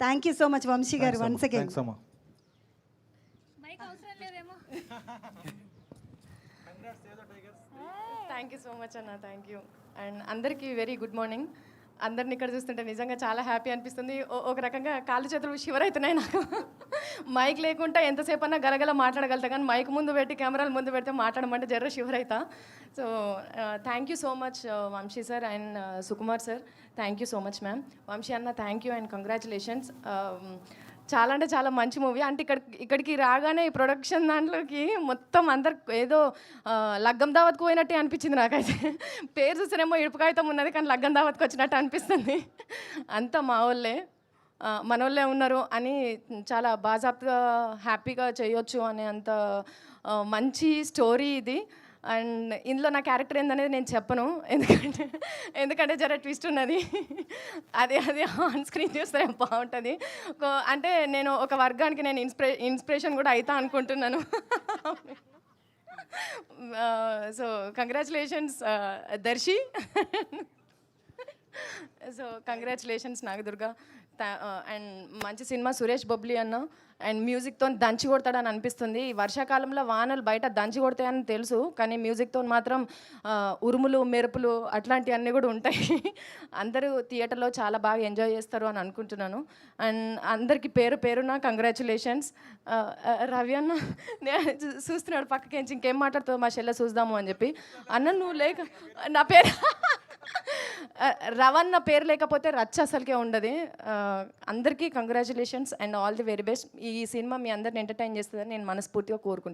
Thank you so much Vamshi garu once again. Thanks అమ్మా. Thank you so much అన్న, thank you. And అందరికీ very good morning. అందరిని ఇక్కడ చూస్తుంటే నిజంగా చాలా హ్యాపీ అనిపిస్తుంది. ఒక రకంగా కాళ్ళు చేతులు షివర్ అవుతున్నాయి నాకు. మైక్ లేకుండా ఎంతసేపు అన్నా గలగల మాట్లాడగలుగుతా, కానీ మైక్ ముందు పెట్టి కెమెరాల ముందు పెడితే మాట్లాడమంటే జర్ర షివర్ అవుతా. So thank you so much Vamshi sir and Sukumar sir, thank you so much ma'am. Vamshi అన్న థ్యాంక్ యూ అండ్ కంగ్రాచులేషన్స్. చాలా అంటే చాలా మంచి మూవీ. అంటే ఇక్కడికి రాగానే ఈ ప్రొడక్షన్ దాంట్లోకి మొత్తం అందరు ఏదో లగ్గం దావత్కు పోయినట్టే అనిపించింది నాకైతే. పేరు చూస్తేనేమో ఇడుపుకాయితం ఉన్నది, కానీ లగ్గం దావత్కి వచ్చినట్టు అనిపిస్తుంది. అంతా మా వాళ్ళే, మన వాళ్ళే ఉన్నారు అని చాలా బాజాప్గా హ్యాపీగా చేయొచ్చు అనే అంత మంచి స్టోరీ ఇది. అండ్ ఇందులో నా క్యారెక్టర్ ఏందనేది నేను చెప్పను, ఎందుకంటే జర ట్విస్ట్ ఉన్నది. అది ఆన్ స్క్రీన్ చూస్తే బాగుంటుంది. అంటే నేను ఒక వర్గానికి నేను ఇన్స్పిరేషన్ కూడా అవుతా అనుకుంటున్నాను. So congratulations Darshi. So congratulations Nagadurga. And మంచి సినిమా సురేష్ బొబ్లీ అన్న. అండ్ మ్యూజిక్తో దంచి కొడతాడని అనిపిస్తుంది. ఈ వర్షాకాలంలో వానలు బయట దంచి కొడతాయని తెలుసు, కానీ మ్యూజిక్తో మాత్రం ఉరుములు మెరుపులు అట్లాంటివన్నీ కూడా ఉంటాయి. అందరూ థియేటర్లో చాలా బాగా ఎంజాయ్ చేస్తారు అని అనుకుంటున్నాను. అండ్ అందరికీ పేరు పేరున కంగ్రాచులేషన్స్. రవి అన్న చూస్తున్నాడు పక్కకి, ఇంకేం మాట్లాడుతావు మా చెల్లె చూద్దాము అని చెప్పి. అన్న నువ్వు లేక నా పేరు రవన్న పేరు లేకపోతే రచ్చ అసలుకే ఉండదు. అందరికీ congratulations and all the very best. ఈ సినిమా మీ అందరిని ఎంటర్టైన్ చేస్తుందని నేను మనస్ఫూర్తిగా కోరుకుంటున్నాను.